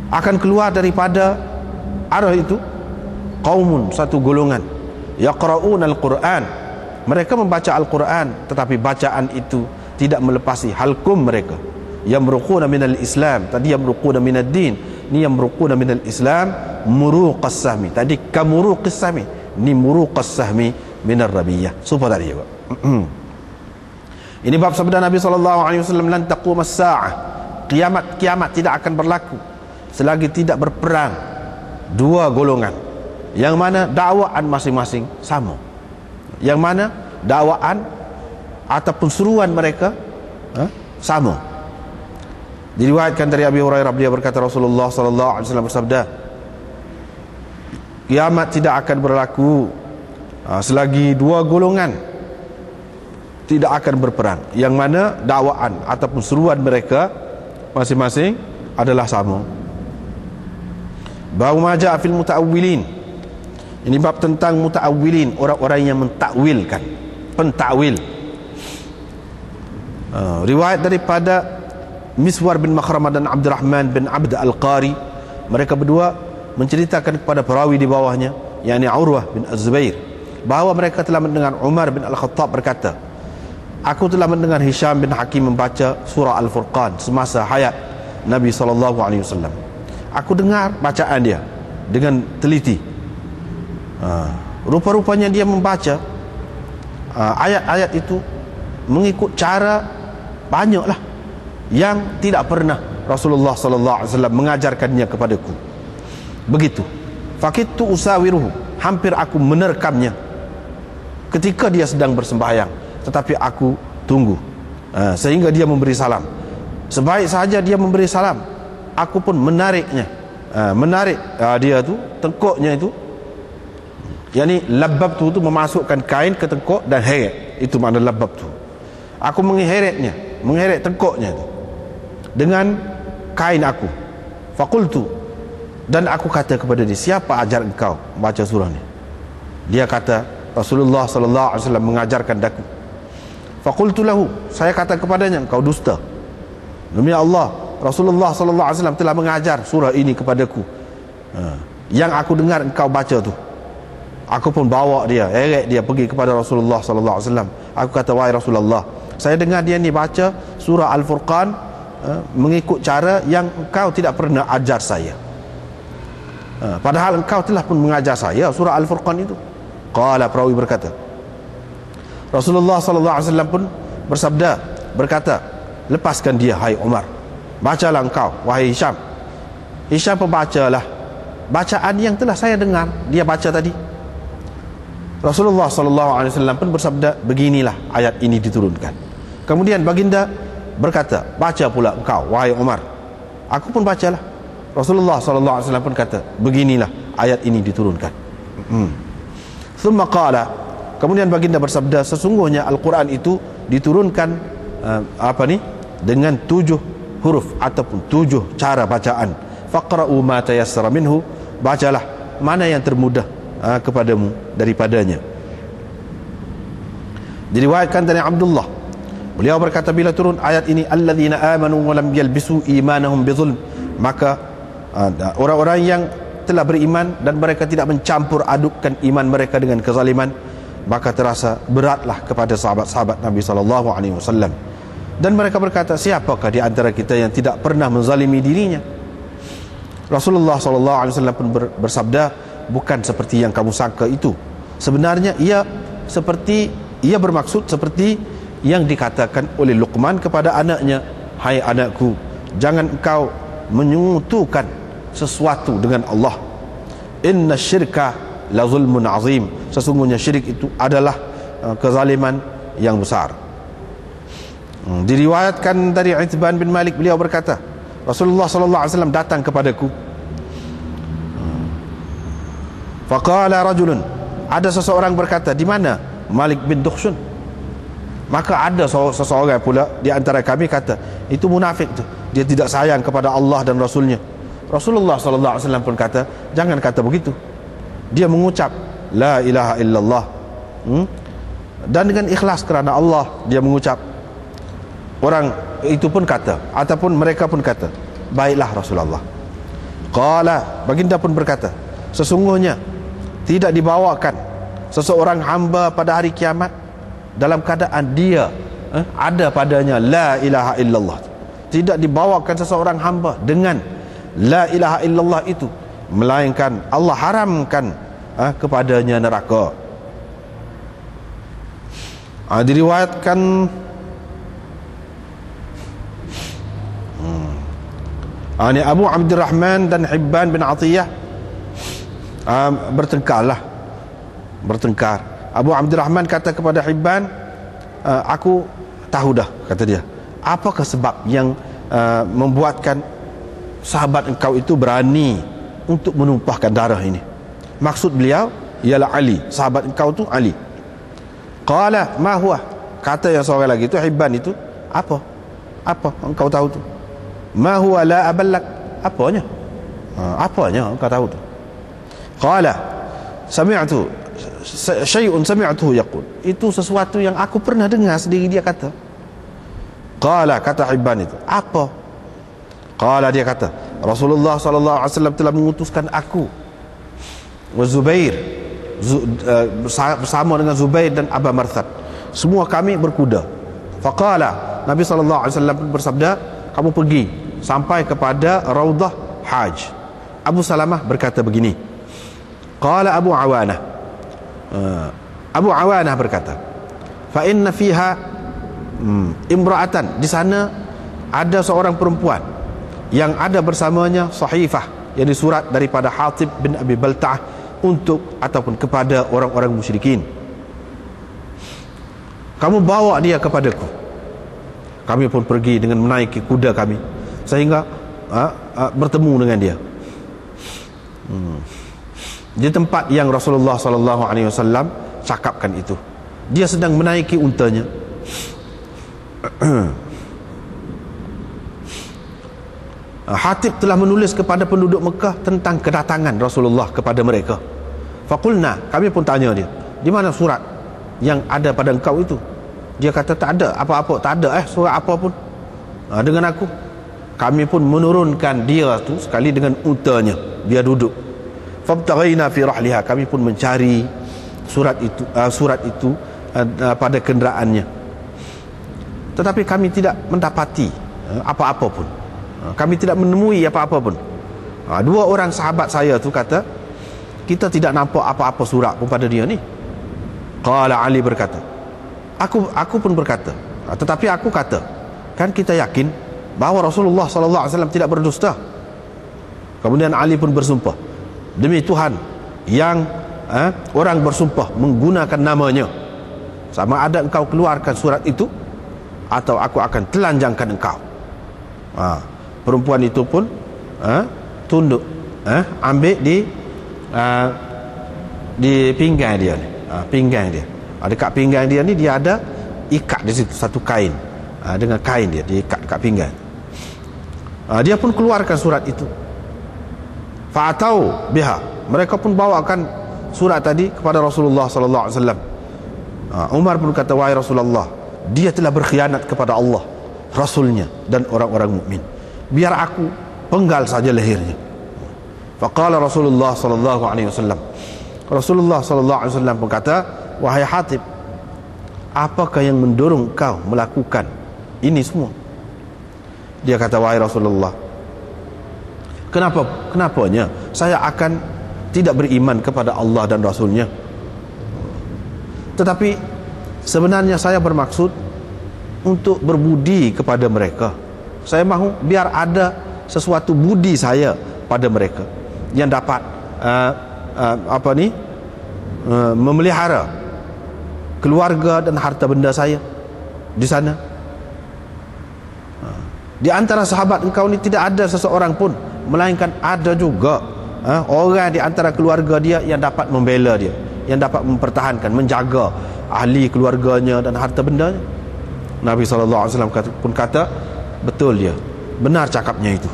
akan keluar daripada arah itu qaumun, satu golongan, yaqra'una al-Quran, mereka membaca Al-Quran, tetapi bacaan itu tidak melepasi halkum mereka. Yamruquna minal Islam, tadi yamruquna minad din, ni yamruquna minal Islam muruqas sahmi, tadi kamuruqis sahmi, ni muruqas sahmi minar rabiyah. Supaya tadi juga. Ini bab sabda Nabi SAW, lan taqumas sa'ah, kiamat tidak akan berlaku selagi tidak berperang dua golongan, yang mana dakwaan masing-masing sama, yang mana dakwaan ataupun seruan mereka sama. Diriwayatkan dari Abi Hurairah, beliau berkata Rasulullah SAW bersabda, kiamat tidak akan berlaku selagi dua golongan tidak akan berperang, yang mana dakwaan ataupun seruan mereka masing-masing adalah sama. Bab ma jaa fil muta'awwilin, ini bab tentang muta'awwilin, orang-orang yang mentakwilkan, pentakwil. Riwayat daripada Miswar bin Makhramah dan Abdurrahman bin Abd al-Qari, mereka berdua menceritakan kepada perawi di bawahnya, yakni Urwah bin Az-Zubair, bahawa mereka telah mendengar Umar bin Al-Khattab berkata, aku telah mendengar Hisham bin Hakim membaca surah Al-Furqan semasa hayat Nabi SAW. Aku dengar bacaan dia dengan teliti. Rupa-rupanya dia membaca ayat-ayat itu mengikut cara banyaklah yang tidak pernah Rasulullah SAW mengajarkannya kepadaku. Begitu. Fakittu usawiruhu, hampir aku menerkamnya ketika dia sedang bersembahyang, tetapi aku tunggu sehingga dia memberi salam. Sebaik saja dia memberi salam, aku pun menariknya, dia tu, tengkuknya itu, yakni labab tu memasukkan kain ke tengkuk dan heret, itu makna labab tu. Aku mengheret tengkuknya tu dengan kain aku. Faqultu, dan aku kata kepada dia, siapa ajar engkau baca surah ni? Dia kata, Rasulullah SAW mengajarkan daku. Faqultu lahu, saya kata kepadanya, engkau dusta. Demi Allah, Rasulullah SAW telah mengajar surah ini kepadaku. Yang aku dengar engkau baca tu. Aku pun bawa dia, heret dia pergi kepada Rasulullah SAW. Aku kata, wahai Rasulullah, saya dengar dia ni baca surah Al-Furqan mengikut cara yang engkau tidak pernah ajar saya. Padahal engkau telah pun mengajar saya surah Al-Furqan itu. Qala, perawi berkata, Rasulullah SAW pun berkata, lepaskan dia, hai Umar, bacalah engkau, wahai Hisham. Hisham pembacalah bacaan yang telah saya dengar dia baca tadi. Rasulullah SAW pun bersabda, beginilah ayat ini diturunkan. Kemudian baginda berkata, baca pula engkau, wahai Umar. Aku pun bacalah. Rasulullah SAW pun kata, beginilah ayat ini diturunkan. Thumma qala, kemudian baginda bersabda, sesungguhnya Al-Quran itu diturunkan dengan 7 huruf ataupun 7 cara bacaan. Faqra'u ma tayassara minhu, bacalah mana yang termudah kepadamu daripadanya. Diriwayatkan dari Abdullah, beliau berkata, bila turun ayat ini, alladzina amanu wa lam yalbisu imanahum bizulm, maka orang-orang yang telah beriman dan mereka tidak mencampur adukkan iman mereka dengan kezaliman, maka terasa beratlah kepada sahabat-sahabat Nabi SAW. Dan mereka berkata, siapakah di antara kita yang tidak pernah menzalimi dirinya? Rasulullah SAW pun bersabda, bukan seperti yang kamu sangka itu. Sebenarnya ia bermaksud seperti yang dikatakan oleh Luqman kepada anaknya, hai anakku, jangan engkau menyekutukan sesuatu dengan Allah. Inna syirka la zulmun azim, sesungguhnya syirik itu adalah kezaliman yang besar. Diriwayatkan dari Itban bin Malik, beliau berkata, Rasulullah SAW datang kepadaku. Faqala rajulun, ada seseorang berkata, di mana Malik bin Dukhshun? Maka ada seseorang pula di antara kami kata, itu munafik tu, dia tidak sayang kepada Allah dan Rasulnya. Rasulullah SAW pun kata, jangan kata begitu. Dia mengucap la ilaha illallah, dan dengan ikhlas kerana Allah dia mengucap. Orang itu pun kata, ataupun mereka pun kata, baiklah Rasulullah, Qala, baginda pun berkata, sesungguhnya tidak dibawakan seseorang hamba pada hari kiamat dalam keadaan dia ada padanya la ilaha illallah. Tidak dibawakan seseorang hamba dengan la ilaha illallah itu, melainkan Allah haramkan kepadanya neraka. Diriwayatkan ini Abu Abdurrahman dan Hibban bin Atiyah bertengkar. Abu Abdurrahman kata kepada Hibban, aku tahu dah, kata dia, apakah sebab yang membuatkan sahabat engkau itu berani untuk menumpahkan darah ini? Maksud beliau ialah Ali, sahabat engkau tu Ali. Qala ma huwa, kata yang seorang lagi itu, Hibban itu, apa engkau tahu tu? Ma huwa la aballak, apanya engkau tahu tu? Qala sami'tu syai'un sami'tuhu yaqul, itu sesuatu yang aku pernah dengar sendiri, dia kata. Qala, kata Hibban itu, apa? Qala, dia kata, Rasulullah sallallahu alaihi wasallam telah mengutuskan aku wa Zubair bersama dengan Zubair dan Aba Marthad, semua kami berkuda. Faqala, Nabi sallallahu alaihi wasallam bersabda, kamu pergi sampai kepada Raudah Haj. Abu Salamah berkata begini. Qala Abu Awanah, Abu Awanah berkata, fa inna fiha imra'atan, di sana ada seorang perempuan yang ada bersamanya sahifah, yang disurat daripada Hatib bin Abi Balta'ah untuk ataupun kepada orang-orang musyrikin. Kamu bawa dia kepadaku. Kami pun pergi dengan menaiki kuda kami sehingga bertemu dengan dia di tempat yang Rasulullah sallallahu alaihi wasallam cakapkan itu. Dia sedang menaiki untanya. Hatib telah menulis kepada penduduk Mekah tentang kedatangan Rasulullah kepada mereka. Faqulna, kami pun tanya dia, di mana surat yang ada pada engkau itu? Dia kata, tak ada apa-apa, tak ada surat apa pun dengan aku. Kami pun menurunkan dia tu sekali dengan untanya, dia duduk. Fabtaghaina fi rahliha, kami pun mencari surat itu pada kenderaannya, tetapi kami tidak mendapati apa-apa pun. Kami tidak menemui apa-apa pun. Dua orang sahabat saya tu kata, kita tidak nampak apa-apa surat pun pada dia ni. Qala, Ali berkata, aku pun berkata, tetapi aku kata, kan kita yakin bahawa Rasulullah sallallahu alaihi wasallam tidak berdusta. Kemudian Ali pun bersumpah, demi Tuhan yang orang bersumpah menggunakan namanya, sama ada engkau keluarkan surat itu atau aku akan telanjangkan engkau. Perempuan itu pun tunduk, ambil di pinggang dia ni, pinggang dia. Dekat pinggang dia ni dia ada ikat di situ satu kain, dengan kain dia diikat dekat pinggang. Dia pun keluarkan surat itu. Fa'atau biha, mereka pun bawakan surat tadi kepada Rasulullah sallallahu alaihi wasallam. Umar pun kata, wahai Rasulullah, dia telah berkhianat kepada Allah, Rasulnya dan orang-orang mukmin. Biar aku penggal saja lehernya. Faqala Rasulullah sallallahu alaihi wasallam, Rasulullah sallallahu alaihi wasallam pun kata, wahai Hatib, apakah yang mendorong kau melakukan ini semua? Dia kata, wahai Rasulullah, kenapanya saya akan tidak beriman kepada Allah dan Rasulnya? Tetapi sebenarnya saya bermaksud untuk berbudi kepada mereka. Saya mahu biar ada sesuatu budi saya pada mereka yang dapat memelihara keluarga dan harta benda saya di sana. Di antara sahabat engkau ni tidak ada seseorang pun, melainkan ada juga orang di antara keluarga dia yang dapat membela dia, yang dapat mempertahankan, menjaga ahli keluarganya dan harta bendanya. Nabi SAW pun kata, betul dia, benar cakapnya itu.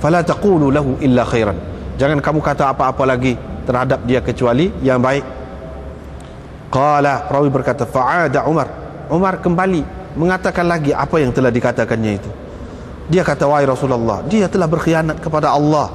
Fala taqulu lahu illa khairan, jangan kamu kata apa-apa lagi terhadap dia kecuali yang baik. Qala, perawi berkata, fa'ada Umar kembali mengatakan lagi apa yang telah dikatakannya itu. Dia kata, wahai Rasulullah, dia telah berkhianat kepada Allah